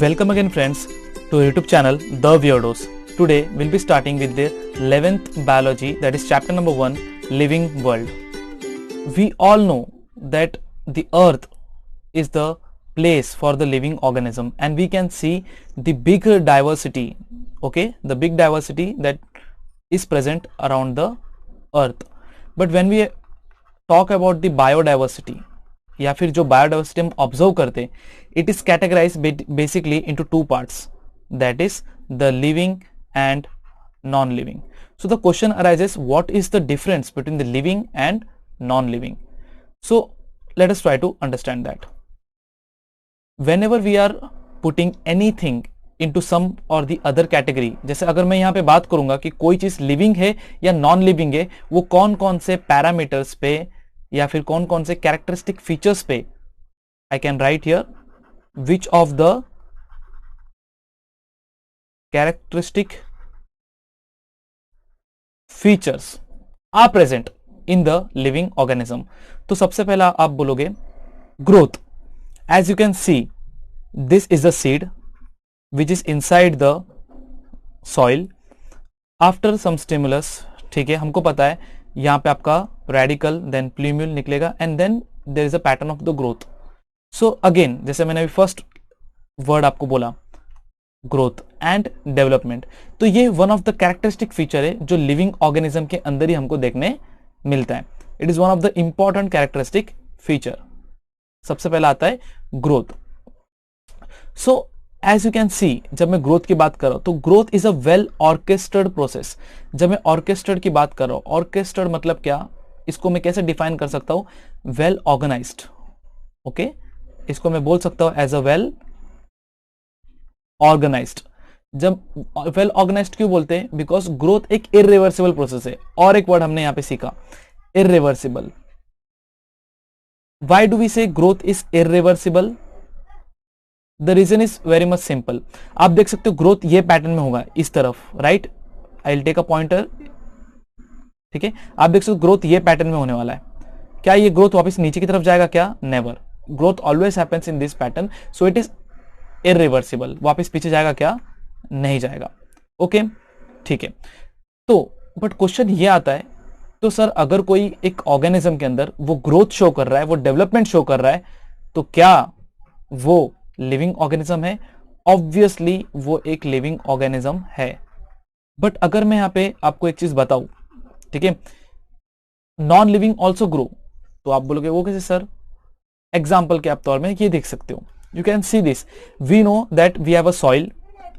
Welcome again friends to YouTube channel The Weirdos. Today we'll be starting with the 11th biology, that is chapter number 1, Living World. We all know that the earth is the place for the living organism and we can see the big diversity, the big diversity that is present around the earth. But when we talk about the biodiversity या फिर जो biodiversity हम observe करते हैं, it is categorize basically into two parts, that is the living and non living. So the question arises, what is the difference between the living and non living? So let us try to understand that. Whenever we are putting anything into some or the other category, जैसे अगर मैं यहां पे बात करूंगा कि कोई चीज लिविंग है या नॉन लिविंग है, वो कौन कौन से पैरामीटर्स पे या फिर कौन कौन से कैरेक्टरिस्टिक फीचर्स पे I can write here which of the characteristic features are present in the living organism. तो सबसे पहला आप बोलोगे growth. As you can see, this is the seed which is inside the soil after some stimulus. ठीक है, हमको पता है यहां पे आपका रेडिकल देन प्लूम्यूल निकलेगा and then there is a pattern of the growth. So again, जैसे मैंने अभी फर्स्ट वर्ड आपको बोला, ग्रोथ एंड डेवलपमेंट, तो ये one of the characteristic feature है जो लिविंग ऑर्गेनिज्म के अंदर ही हमको देखने मिलता है. It is one of the important characteristic feature. सबसे पहला आता है growth. So as you can see, जब मैं ग्रोथ की बात कर रहा हूं तो growth is a well orchestrated process. जब मैं ऑर्केस्ट्रेड की बात कर रहा हूं, ऑर्केस्ट्रेड मतलब क्या, इसको मैं कैसे डिफाइन कर सकता हूं? Well organised. ओके, इसको मैं बोल सकता हूं एज अ वेल ऑर्गेनाइज्ड. जब वेल ऑर्गेनाइज्ड क्यों बोलते हैं? बिकॉज ग्रोथ एक इरिवर्सिबल प्रोसेस है. और एक वर्ड हमने यहां पे सीखा, irreversible. Why do we say growth is irreversible? The reason is very much simple. आप देख सकते हो ग्रोथ ये पैटर्न में होगा इस तरफ, right? I will take a pointer. ठीक है, आप देख सकते हो ग्रोथ ये पैटर्न में होने वाला है. क्या ये ग्रोथ वापस नीचे की तरफ जाएगा? क्या, never. Growth always happens in this pattern, so it is irreversible. वापस पीछे जाएगा क्या? नहीं जाएगा. ओके, ठीक है. तो बट क्वेश्चन ये आता है, तो सर अगर कोई एक ऑर्गेनिज्म के अंदर वो ग्रोथ शो कर रहा है, वो डेवलपमेंट शो कर रहा है, तो क्या वो लिविंग ऑर्गेनिज्म है? ऑब्वियसली वो एक लिविंग ऑर्गेनिज्म है. बट अगर मैं यहां पे आपको एक चीज बताऊं, ठीक है, नॉन लिविंग ऑल्सो ग्रो, तो आप बोलोगे वो कैसे सर? एग्जाम्पल के आप तौर में ये देख सकते हो. You can see this. We know that we have a soil,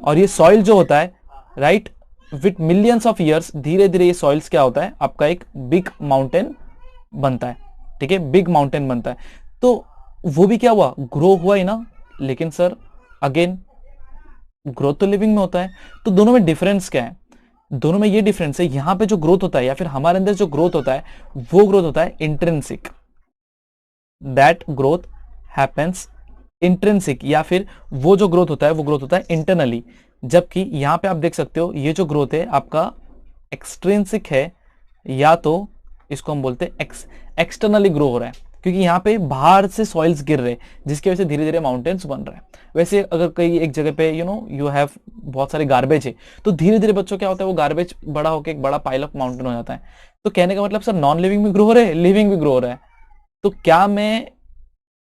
और ये सॉइल जो होता है, right, with millions of years धीरे धीरे ये सॉइल्स क्या होता है, आपका एक बिग माउंटेन बनता है. ठीक है, बिग माउंटेन बनता है. तो वो भी क्या हुआ? ग्रो हुआ ही ना. लेकिन सर अगेन ग्रोथ तो लिविंग में होता है. तो दोनों में डिफरेंस क्या है? दोनों में ये डिफरेंस है, यहां पे जो ग्रोथ होता है या फिर हमारे अंदर जो ग्रोथ होता है, वो ग्रोथ होता है intrinsic. That growth happens intrinsic, या फिर वो जो ग्रोथ होता है वो ग्रोथ होता है इंटरनली. जबकि यहां पे आप देख सकते हो ये जो ग्रोथ है आपका एक्सट्रिंसिक है, या तो इसको हम बोलते हैं एक्सटर्नली ग्रो हो रहा है, क्योंकि यहाँ पे बाहर से सॉइल्स गिर रहे हैं जिसकी वजह से धीरे धीरे माउंटेन्स बन रहे हैं. वैसे अगर कहीं एक जगह पे यू हैव बहुत सारे गार्बेज है, तो धीरे धीरे बच्चों क्या होता है, वो गार्बेज बड़ा होकर एक बड़ा पाइल ऑफ माउंटेन हो जाता है. तो कहने का मतलब सर नॉन लिविंग भी ग्रो हो रहे हैं, लिविंग भी ग्रो हो रहा है. तो क्या मैं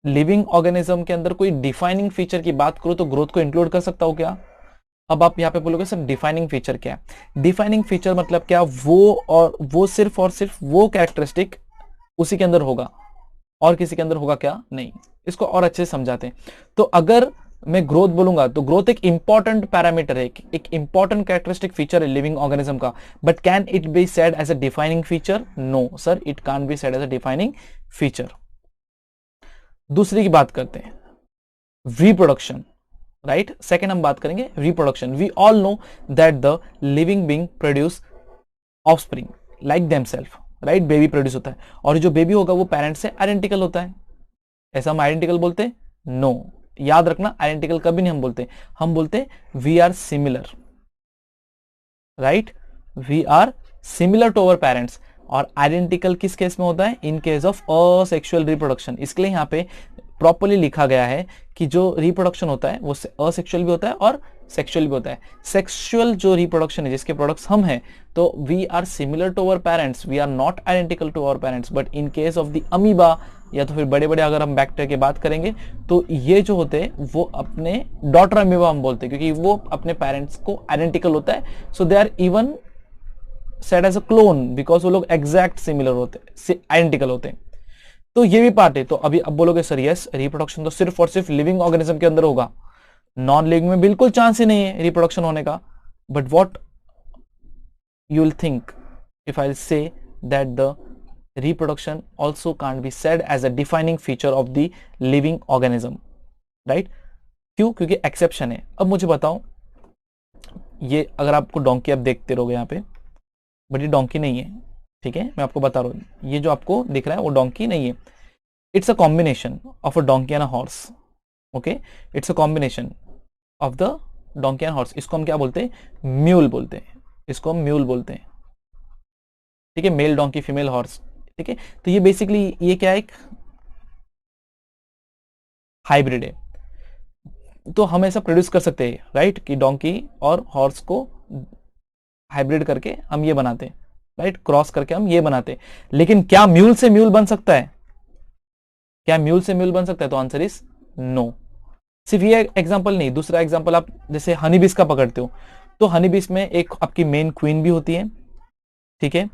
लिविंग ऑर्गेनिज्म के अंदर कोई डिफाइनिंग फीचर की बात करूं तो ग्रोथ को इंक्लूड कर सकता हूं क्या? अब आप यहाँ पे बोलोगे सर डिफाइनिंग फीचर क्या है? डिफाइनिंग फीचर मतलब क्या, वो सिर्फ और सिर्फ वो कैरेक्टरिस्टिक उसी के अंदर होगा और किसी के अंदर होगा क्या? नहीं. इसको और अच्छे से समझाते हैं. तो अगर मैं ग्रोथ बोलूंगा तो ग्रोथ एक इंपॉर्टेंट पैरामीटर है, एक इंपॉर्टेंट कैरेक्टरिस्टिक फीचर है लिविंग ऑर्गेनिज्म का. But can it be said as a defining feature? No sir, it can be said as a defining feature. दूसरी की बात करते हैं, रिप्रोडक्शन, राइट. सेकेंड हम बात करेंगे reproduction. We all know that the living being produce offspring like themselves, right. Baby produce होता है, और जो बेबी होगा वो पेरेंट्स से आइडेंटिकल होता है. ऐसा हम आइडेंटिकल बोलते हैं? नो. याद रखना, आइडेंटिकल कभी नहीं हम बोलते, हम बोलते we are similar, right. We are similar to our parents. और आइडेंटिकल किस केस में होता है? In case of asexual reproduction. इसके लिए यहाँ पे प्रॉपरली लिखा गया है कि जो रिप्रोडक्शन होता है वो असेक्सुअल भी होता है और सेक्सुअल भी होता है। सेक्सुअल जो रिप्रोडक्शन है जिसके प्रोडक्ट्स हम हैं, तो we are similar to our parents, we are not identical to our parents, but in case of the amoeba या तो फिर बड़े बड़े अगर हम बैक्टीरिया की बात करेंगे तो ये जो होते हैं वो अपने डॉटर अमीबा हम बोलते हैं, क्योंकि वो अपने पेरेंट्स को आइडेंटिकल होता है। So they are even said as a clone because वो लोग एग्जैक्ट सिमिलर होते हैं, आइडेंटिकल होते हैं। तो ये भी पार्ट है। तो अभी अब बोलोगे सर यस रिप्रोडक्शन तो सिर्फ और सिर्फ लिविंग ऑर्गेनिज्म के अंदर होगा, नॉन लिविंग में बिल्कुल चांस ही नहीं है रिप्रोडक्शन होने का। But what you will think if I say that the reproduction also can't be said as a defining feature of the living organism, right? क्यों? क्योंकि एक्सेप्शन है। अब मुझे बताओ, ये अगर आपको डोंकी आप देखते रहोगे यहाँ पे, बट ये डोंकी नहीं है, ठीक है, मैं आपको बता रहा हूँ, ये जो आपको दिख रहा है वो डोंकी नहीं है। It's a combination of a donkey and a horse, okay, it's a combination of the donkey and horse. इसको हम क्या बोलते हैं? म्यूल बोलते हैं, इसको हम म्यूल बोलते हैं, ठीक है, मेल डोंकी फीमेल हॉर्स, ठीक है। तो ये बेसिकली ये क्या है? एक हाइब्रिड है। तो हम ऐसा प्रोड्यूस कर सकते हैं, राइट, कि डोंकी और हॉर्स को हाइब्रिड करके हम ये बनाते हैं, राइट, क्रॉस करके हम ये बनाते हैं। लेकिन क्या म्यूल से म्यूल बन सकता है? क्या म्यूल से म्यूल बन सकता है? तो आंसर इज नो। सिर्फ ये एग्जांपल नहीं, दूसरा एग्जांपल आप जैसे हनीबीस का पकड़ते हो, तो हनीबीस में एक आपकी मेन क्वीन भी होती है, ठीक है,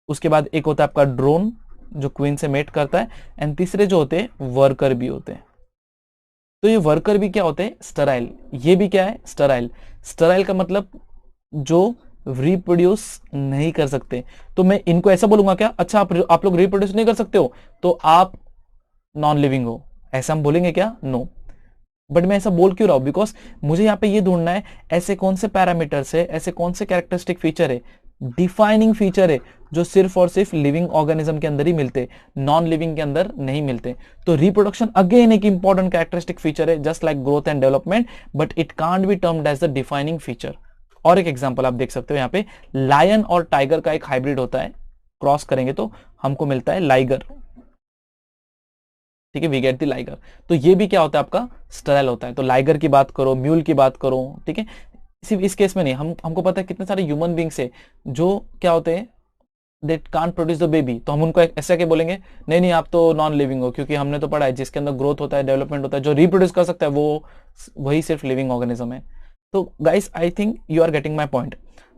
उसके बाद एक होता है आपका ड्रोन जो क्वीन से मेट करता है, एंड तीसरे जो होते हैं वर्कर भी होते हैं। तो ये वर्कर भी क्या होते हैं? स्टराइल। ये भी क्या है? स्टराइल। स्टराइल का मतलब जो रिप्रोड्यूस नहीं कर सकते। तो मैं इनको ऐसा बोलूंगा क्या? अच्छा आप लोग रिप्रोड्यूस नहीं कर सकते हो तो आप नॉन लिविंग हो, ऐसा हम बोलेंगे क्या? नो। बट मैं ऐसा बोल क्यों रहा हूं? बिकॉज मुझे यहां पे ये ढूंढना है ऐसे कौन से पैरामीटर्स है, ऐसे कौन से कैरेक्टरिस्टिक फीचर है, डिफाइनिंग फीचर है जो सिर्फ और सिर्फ लिविंग ऑर्गेनिज्म के अंदर ही मिलते, नॉन लिविंग के अंदर नहीं मिलते। तो रिप्रोडक्शन अगेन एक इंपॉर्टेंट कैरेक्टरिस्टिक फीचर है just like growth and development, but it can't be termed as the defining feature. और एक एग्जांपल आप देख सकते हो यहाँ पे, लायन और टाइगर का एक हाइब्रिड होता है, क्रॉस करेंगे तो हमको मिलता है लाइगर, ठीक है, वी गेट द लाइगर। तो ये भी क्या होता है? आपका स्टराइल होता है। तो लाइगर की बात करो, म्यूल की बात करो, ठीक है, सिर्फ इस केस में नहीं, हमको पता है कितने सारे ह्यूमन बींग्स है जो क्या होते हैं, that can't produce the baby, तो हम उनको ऐसा क्या बोलेंगे? नहीं नहीं आप तो नॉन लिविंग हो, क्योंकि हमने तो पढ़ा है जिसके अंदर ग्रोथ होता है, डेवलपमेंट होता है, जो रिप्रोड्यूस कर सकता है वो वही सिर्फ लिविंग ऑर्गेनिज्म है। तो guys I think you are getting my point.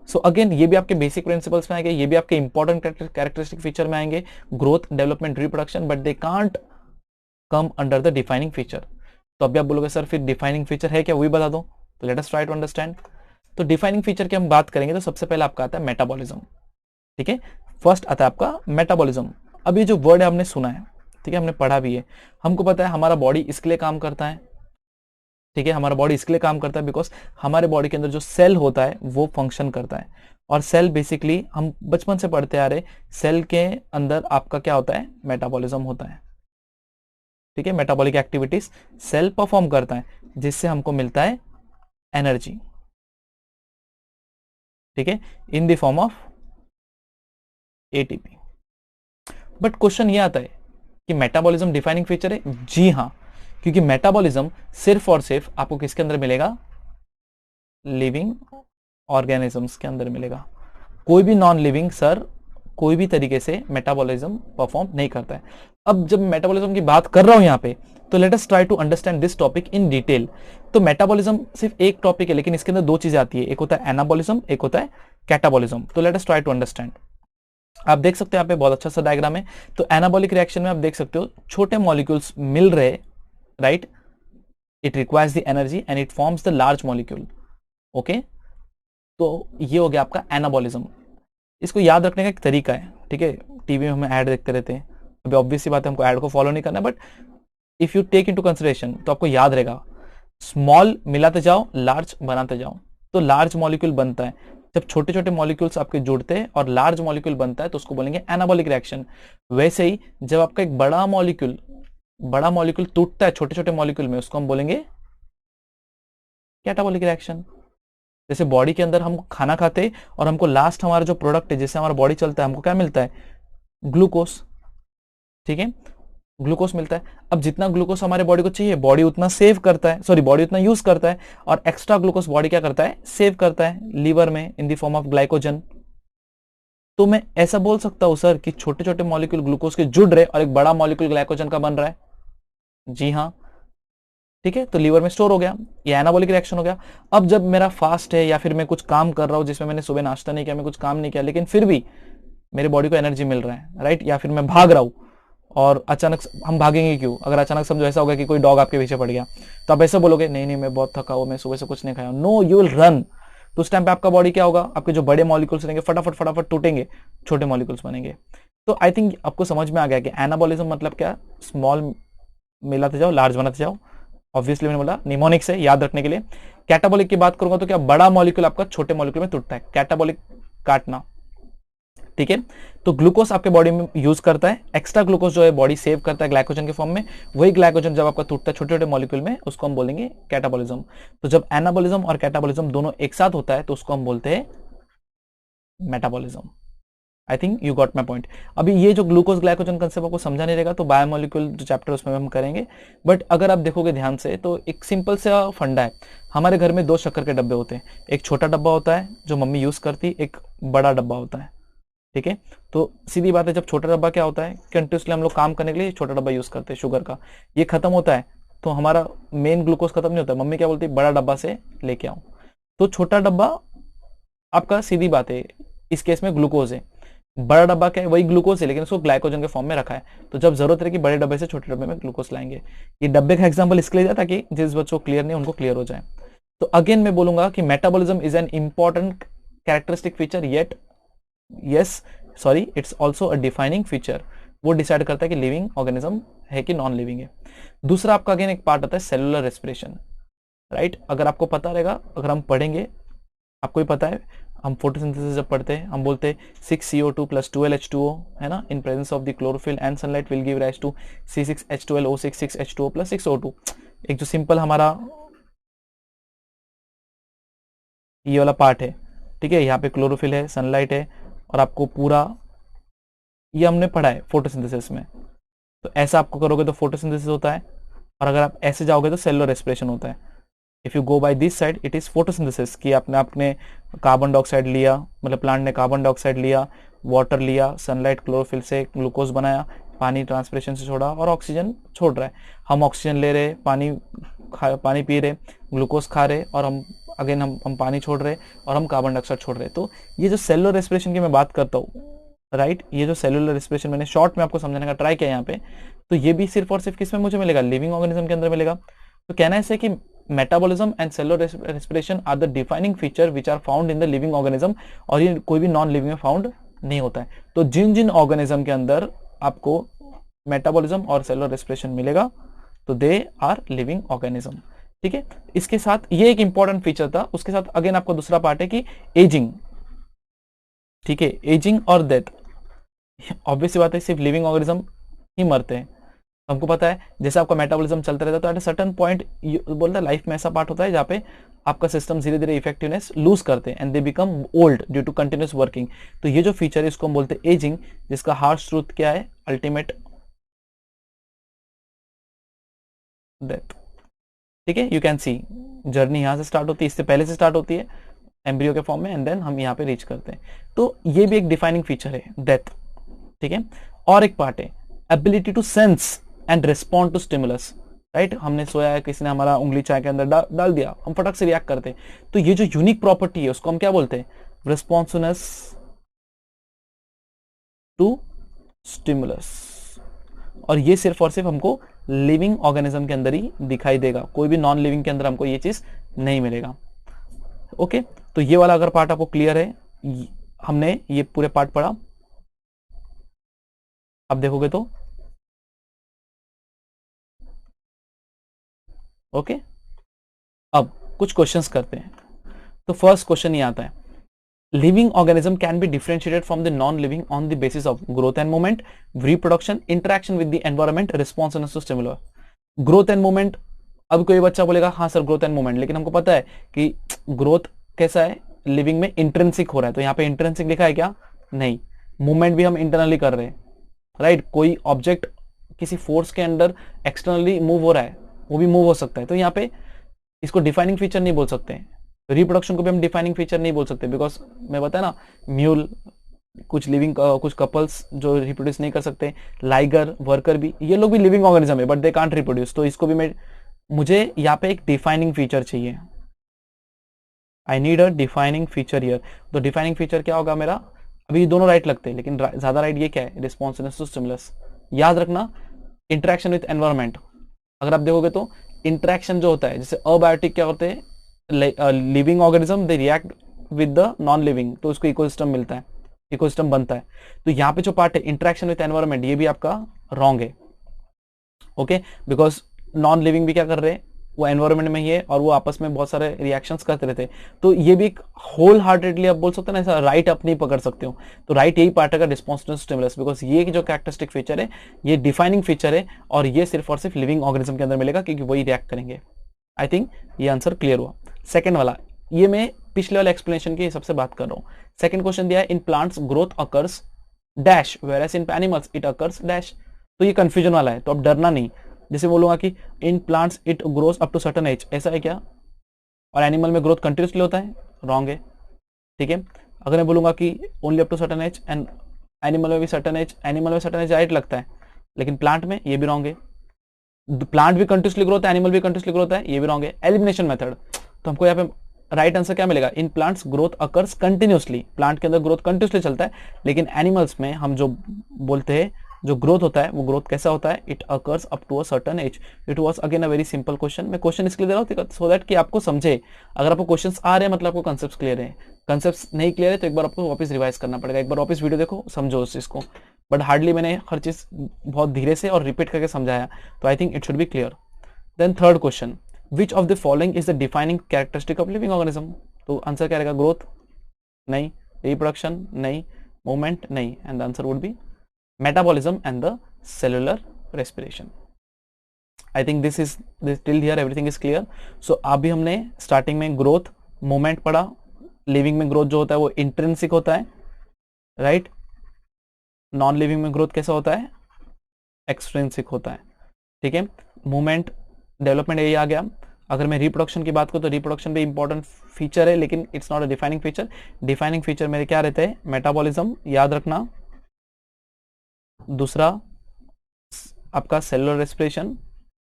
So again ये भी आपके बेसिक प्रिंसिपल्स में आएंगे, ये भी आपके इंपॉर्टेंट कैरेक्टरिस्टिक फीचर में आएंगे, growth, development, reproduction, but they can't come under the defining feature. तो अभी आप बोलोगे सर फिर डिफाइनिंग फीचर है क्या, वही बता दो। तो let us try to understand. तो डिफाइनिंग फीचर की हम बात करेंगे तो सबसे पहले आपका आता है मेटाबॉलिज्म, ठीक है, फर्स्ट आता है आपका मेटाबॉलिज्म। अब ये जो वर्ड है हमने सुना है, ठीक है, हमने पढ़ा भी है, हमको पता है हमारा बॉडी इसके लिए काम करता है, ठीक है, हमारा बॉडी इसके लिए काम करता है बिकॉज हमारे बॉडी के अंदर जो सेल होता है वो फंक्शन करता है। और सेल बेसिकली हम बचपन से पढ़ते आ रहे, सेल के अंदर आपका क्या होता है? मेटाबॉलिज्म होता है, ठीक है, मेटाबॉलिक एक्टिविटीज सेल परफॉर्म करता है जिससे हमको मिलता है एनर्जी, ठीक है, in the form of ATP. But question ये आता है कि मेटाबॉलिज्म डिफाइनिंग फीचर है? जी हाँ, क्योंकि मेटाबॉलिज्म सिर्फ और सिर्फ आपको किसके अंदर मिलेगा? लिविंग ऑर्गेनिजम्स के अंदर मिलेगा। कोई भी नॉन लिविंग सर कोई भी तरीके से मेटाबॉलिज्म परफॉर्म नहीं करता है। अब जब मेटाबॉलिज्म की बात कर रहा हूं यहां पे, तो let us try to understand this topic in detail. तो मेटाबॉलिज्म सिर्फ एक टॉपिक है, लेकिन इसके अंदर दो चीजें आती है, एक होता है एनाबॉलिज्म, एक होता है कैटाबॉलिज्म। तो let us try to understand. आप देख सकते हैं यहाँ पे बहुत अच्छा सा डायग्राम है। तो एनाबॉलिक रिएक्शन में आप देख सकते हो छोटे मॉलिक्यूल्स मिल रहे, right, it requires the energy and it forms the large molecule, okay. तो ये हो गया आपका एनाबॉलिज्म। इसको याद रखने का एक तरीका है, ठीक है, टीवी में हम ऐड देखते रहते हैं, अभी ऑब्वियस सी बात है हमको ऐड को फॉलो नहीं करना, but if you take into consideration तो आपको याद रहेगा, स्मॉल मिलाते जाओ, लार्ज बनाते जाओ, तो लार्ज मॉलिक्यूल बनता है। जब छोटे छोटे मॉलिक्यूल्स आपके जुड़ते हैं और लार्ज मॉलिक्यूल बनता है तो उसको बोलेंगे एनाबॉलिक रिएक्शन। वैसे ही जब आपका एक बड़ा मॉलिक्यूल टूटता है छोटे छोटे मॉलिक्यूल में, उसको हम बोलेंगे कैटाबॉलिक रिएक्शन। जैसे बॉडी के अंदर हम खाना खाते हैं और हमको लास्ट हमारा जो प्रोडक्ट है जिससे हमारा बॉडी चलता है, हमको क्या मिलता है? ग्लूकोज, ठीक है। ग्लूकोज मिलता है। अब जितना ग्लूकोज हमारे बॉडी को चाहिए बॉडी उतना सेव करता है, सॉरी बॉडी उतना यूज करता है, और एक्स्ट्रा ग्लूकोज बॉडी क्या करता है, सेव करता है लीवर में in the form of glycogen. तो मैं ऐसा बोल सकता हूं सर कि छोटे छोटे मॉलिक्यूल ग्लूकोज के जुड़ रहे और एक बड़ा मॉलिक्यूल ग्लाइकोजन का बन रहा है। जी हाँ, ठीक है, तो लीवर में स्टोर हो गया, ये एनाबॉलिक रिएक्शन हो गया। अब जब मेरा फास्ट है या फिर मैं कुछ काम कर रहा हूं जिसमें मैंने सुबह नाश्ता नहीं किया, मैं कुछ काम नहीं किया, लेकिन फिर भी मेरे बॉडी को एनर्जी मिल रहा है, राइट, या फिर मैं भाग रहा हूं और अचानक हम भागेंगे क्यों, अगर अचानक समझो ऐसा होगा कि कोई डॉग आपके पीछे पड़ गया, तो आप ऐसे बोलोगे नहीं नहीं मैं बहुत थका हुआ, मैं सुबह से कुछ नहीं खाया, नो, यू विल रन। तो उस टाइम पे आपका बॉडी क्या होगा, आपके जो बड़े मॉलिक्यूल्स रहेंगे फटाफट फटाफट टूटेंगे, छोटे मॉलिक्यूल्स बनेंगे। तो आई थिंक आपको समझ में आ गया कि एनाबॉलिज्म मतलब क्या, स्मॉल मिलाते जाओ लार्ज बनाते जाओ। ऑब्वियसली मैंने बोला निमोनिक्स है, याद रखने के लिए। कैटाबॉलिक की बात करूंगा तो क्या, बड़ा मॉलिक्यूल आपका छोटे मॉलिक्यूल में टूटता है, कैटाबॉलिक काटना, ठीक है। तो ग्लूकोज आपके बॉडी में यूज करता है, एक्स्ट्रा ग्लूकोज जो है बॉडी सेव करता है ग्लाइकोजन के फॉर्म में, वही ग्लाइकोजन जब आपका टूटता है छोटे छोटे मॉलिक्यूल में, उसको हम बोलेंगे कैटाबॉलिज्म। तो जब एनाबॉलिज्म और कैटाबॉलिज्म दोनों एक साथ होता है तो उसको हम बोलते हैं metabolism. I think you got my point. अभी ये जो ग्लूकोज ग्लाइकोजन कंसेप्ट आपको समझा नहीं रहेगा, तो बायोमोलिक्यूल जो चैप्टर उसमें हम करेंगे। बट अगर आप देखोगे ध्यान से तो एक सिंपल सा फंडा है, हमारे घर में 2 शक्कर के डब्बे होते हैं, एक छोटा डब्बा होता है जो मम्मी यूज करती, एक बड़ा डब्बा होता है, ठीक है। तो सीधी बात है, जब छोटा डब्बा क्या होता है, कंटिन्यूसली हम लोग काम करने के लिए छोटा डब्बा यूज करते हैं शुगर का, ये खत्म होता है तो हमारा मेन ग्लूकोज खत्म नहीं होता, मम्मी क्या बोलती है, बड़ा डब्बा से लेके आओ। तो छोटा डब्बा आपका, सीधी बात है, इस केस में ग्लूकोज है, बड़ा डब्बा क्या है, वही ग्लूकोज है लेकिन उसको ग्लाइकोजन के फॉर्म में रखा है। तो जब जरूरत रहेगी बड़े डब्बे से छोटे डब्बे में ग्लूकोज लाएंगे। ये डब्बे का एग्जांपल इसके लिए ताकि जिस बच्चों को क्लियर नहीं उनको क्लियर हो जाए। तो अगेन मैं बोलूंगा कि metabolism is an important characteristic feature, yet yes sorry it's also a defining feature. वो डिसाइड करता है कि लिविंग ऑर्गेनिज्म है कि नॉन लिविंग है। दूसरा आपका अगेन एक पार्ट आता है सेलुलर रेस्पिरेशन, राइट। अगर आपको पता रहेगा, अगर हम पढ़ेंगे, आपको ही पता है, हम फोटोसिंथेसिस जब पढ़ते हैं हम बोलते हैं 6CO2 + 12H2O, है ना, in presence of the chlorophyll and sunlight will give rise to C6H12O6 6H2O + 6O2। एक जो सिंपल हमारा ये वाला पार्ट है, ठीक है, यहाँ पे क्लोरोफिल है, सनलाइट है, और आपको पूरा ये हमने पढ़ा है फोटोसिंथेसिस में। तो ऐसा आपको करोगे तो फोटोसिंथेसिस होता है, और अगर आप ऐसे जाओगे तो सेलुलर रेस्पिरेशन होता है। If you go by this side it is photosynthesis, कि आपने कार्बन डाइऑक्साइड लिया, मतलब प्लांट ने कार्बन डाइऑक्साइड लिया, वाटर लिया, सनलाइट क्लोरोफिल से ग्लूकोज बनाया, पानी ट्रांसपिरेशन से छोड़ा और ऑक्सीजन छोड़ रहा है। हम ऑक्सीजन ले रहे, पानी पी रहे, ग्लूकोज खा रहे, और हम अगेन हम पानी छोड़ रहे और हम कार्बन डाइऑक्साइड छोड़ रहे। तो ये जो सेलुलर रेस्पिरेशन की मैं बात करता हूँ, राइट, ये जो सेलुलर रेस्पिरेशन मैंने शॉर्ट में आपको समझाने का ट्राई किया यहाँ पे, तो ये भी सिर्फ और सिर्फ किसमें मुझे मिलेगा, लिविंग ऑर्गेनिज्म के अंदर मिलेगा। तो कहना है कि metabolism and cellular respiration are the defining feature which are found in the living organism, और ये कोई भी नॉन लिविंग में फाउंड नहीं होता है। तो जिन जिन ऑर्गेनिज्म के अंदर आपको मेटाबॉलिज्म और सेलुलर रेस्पिरेशन मिलेगा तो दे आर लिविंग ऑर्गेनिज्म, ठीक है। इसके साथ ये एक इंपॉर्टेंट फीचर था, उसके साथ अगेन आपको दूसरा पार्ट है कि एजिंग, ठीक है, एजिंग और डेथ। ऑब्वियस बात है सिर्फ लिविंग ऑर्गेनिज्म ही मरते हैं, हमको पता है। जैसे आपका मेटाबॉलिज्म चलता रहता है तो एट अ सर्टेन पॉइंट बोलता है लाइफ में ऐसा पार्ट होता है जहाँ पे आपका सिस्टम धीरे धीरे इफेक्टिवनेस लूज करते हैं and they become old due to continuous working. तो ये जो फीचर है इसको हम बोलते हैं एजिंग, जिसका हार्श ट्रूथ क्या है, अल्टीमेट डेथ, ठीक है। यू कैन सी जर्नी यहां से स्टार्ट होती है, इससे पहले से स्टार्ट होती है एम्ब्रियो के फॉर्म में, एंड देन हम यहाँ पे रीच करते हैं। तो ये भी एक डिफाइनिंग फीचर है डेथ, ठीक है। और एक पार्ट है ability to sense and respond to stimulus, right. हमने सोया है, किसी ने हमारा उंगली चाय के अंदर डाल दिया, हम फटक से रिएक्ट करते हैं। तो ये जो यूनिक प्रॉपर्टी है उसको हम क्या बोलते हैं, रिस्पॉन्सिवनेस टू स्टिमुलस। और ये सिर्फ और सिर्फ हमको लिविंग ऑर्गेनिज्म के अंदर ही दिखाई देगा, कोई भी नॉन लिविंग के अंदर हमको ये चीज नहीं मिलेगा। ओके, तो ये वाला अगर पार्ट आपको क्लियर है, हमने ये पूरे पार्ट पढ़ा, अब देखोगे तो ओके। अब कुछ क्वेश्चंस करते हैं। तो फर्स्ट क्वेश्चन ये आता है, living organism can be differentiated from the non living on the basis of growth and movement, reproduction, interaction with the environment, responsiveness to stimulus. Growth and movement, अब कोई बच्चा बोलेगा हाँ सर ग्रोथ एंड मूवमेंट, लेकिन हमको पता है कि ग्रोथ कैसा है, लिविंग में इंट्रिंसिक हो रहा है, तो यहाँ पे इंट्रिंसिक लिखा है क्या, नहीं। मूवमेंट भी हम इंटरनली कर रहे हैं, राइट। कोई ऑब्जेक्ट किसी फोर्स के अंडर एक्सटर्नली मूव हो रहा है वो भी मूव हो सकता है। तो यहाँ पे इसको डिफाइनिंग फीचर नहीं बोल सकते, रिप्रोडक्शन को भी हम डिफाइनिंग फीचर नहीं बोल सकते, बिकॉज मैं बताया ना, म्यूल, कुछ लिविंग कुछ कपल्स जो रिप्रोड्यूस नहीं कर सकते, लाइगर, वर्कर भी, ये लोग भी लिविंग ऑर्गेनिज्म है बट दे कांट रिप्रोड्यूस। तो इसको भी मुझे यहाँ पे एक डिफाइनिंग फीचर चाहिए, I need a defining feature here. तो डिफाइनिंग फीचर क्या होगा मेरा, अभी दोनों राइट लगते हैं लेकिन ज्यादा राइट ये क्या है, रिस्पॉन्सिवनेस टू स्टिमुलस। याद रखना, इंटरेक्शन विथ एनवायरमेंट, अगर आप देखोगे तो इंटरेक्शन जो होता है, जैसे अबायोटिक क्या होते हैं, living organism they react with the non living, तो उसको इकोसिस्टम मिलता है, इकोसिस्टम बनता है। तो यहाँ पे जो पार्ट है इंटरेक्शन विथ एनवायरमेंट, ये भी आपका रॉन्ग है, ओके, बिकॉज नॉन लिविंग भी क्या कर रहे हैं, वो एनवायरमेंट में ही है और वो आपस में बहुत सारे रिएक्शंस करते रहते हैं। तो ये भी एक होल हार्टेडली आप बोल सकते हैं ना, ऐसा राइट आप नहीं पकड़ सकते हो। तो राइट यही पार्ट है रिस्पॉन्स टू स्टिमुलस, बिकॉज ये जो कैरेक्टरिस्टिक फीचर है ये डिफाइनिंग फीचर है और ये सिर्फ और सिर्फ लिविंग ऑर्गेनिज्म के अंदर मिलेगा क्योंकि वही रिएक्ट करेंगे। आई थिंक ये आंसर क्लियर हुआ। सेकंड वाला, ये मैं पिछले वाले एक्सप्लेनेशन की हिसाब से बात कर रहा हूँ। सेकंड क्वेश्चन दिया है, in plants growth occurs dash whereas in animals it occurs dash. तो ये कंफ्यूजन वाला है, तो अब डरना नहीं। जैसे बोलूंगा कि in plants it grows up to certain age, ऐसा है क्या, और एनिमल में ग्रोथ कंटिन्यूसली होता है, रॉन्ग है, ठीक है। अगर मैं बोलूंगा कि only up to certain age and animal में भी सर्टेन एज, एनिमल में सर्टेन एज राइट लगता है लेकिन प्लांट में ये भी रॉन्ग है। प्लांट भी कंटिन्यूसली ग्रोथ है, एनिमल भी कंटिन्यूसली ग्रोथ है, ये भी रॉन्ग है। एलिमिनेशन मेथड, तो हमको यहाँ पे राइट आंसर क्या मिलेगा, इन plants growth occurs continuously, plant के अंदर ग्रोथ कंटिन्यूसली चलता है, लेकिन एनिमल्स में हम जो बोलते हैं जो ग्रोथ होता है वो ग्रोथ कैसा होता है, it occurs up to a certain age. It was again a very simple question. मैं क्वेश्चन इसलिए दे रहा हूँ सो दैट कि आपको समझे। अगर आपको क्वेश्चंस आ रहे हैं मतलब आपको कंसेप्ट क्लियर है, कंसेप्ट नहीं क्लियर है तो एक बार आपको वापस रिवाइज करना पड़ेगा, एक बार वापस वीडियो देखो, समझो उस चीज को। बट हार्डली मैंने हर चीज बहुत धीरे से और रिपीट करके समझाया, तो I think it should be clear. Then third question, which of the following is the defining characteristic of living organism. तो आंसर क्या रहेगा, ग्रोथ नहीं, रिप्रोडक्शन नहीं, मूवमेंट नहीं, and the answer would be metabolism and the cellular respiration. I think this till here everything is clear. So अभी हमने starting में growth, movement पढ़ा, लिविंग में ग्रोथ जो होता है वो इंट्रिंसिक होता है, राइट, नॉन लिविंग में ग्रोथ कैसा होता है, एक्सट्रिंसिक होता है, ठीक है। मूवमेंट डेवलपमेंट यही आ गया। अगर मैं रिप्रोडक्शन की बात करूं तो रिप्रोडक्शन भी इंपॉर्टेंट फीचर है लेकिन it's not a defining feature. Defining feature मेरे क्या रहते हैं, मेटाबॉलिज्म, याद रखना, दूसरा आपका सेलुलर रेस्पिरेशन,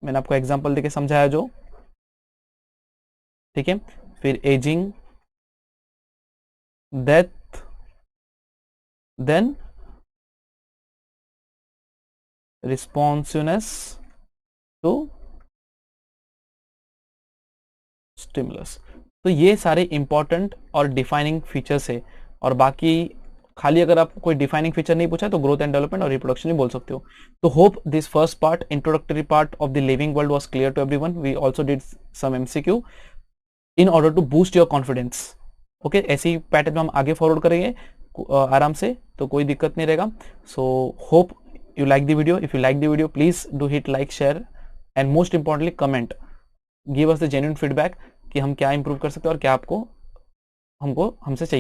मैंने आपको एग्जांपल देके समझाया जो, ठीक है। फिर ageing, death, then responsiveness to stimulus. तो ये सारे इंपॉर्टेंट और डिफाइनिंग फीचर्स है, और बाकी खाली अगर आप कोई डिफाइनिंग फीचर नहीं पूछा तो ग्रोथ एंड डेवलपमेंट और रिप्रोडक्शन ही बोल सकते हो। तो hope this first part, introductory part of the living world was clear to everyone. We also did some MCQ in order to boost your confidence, okay. ऐसे ही पैटर्न में हम आगे फॉरवर्ड करेंगे आराम से, तो कोई दिक्कत नहीं रहेगा। So hope you like the video. If you like the video please do hit like, share and most importantly comment, give us the genuine feedback कि हम क्या इंप्रूव कर सकते हैं और क्या आपको हमसे चाहिए।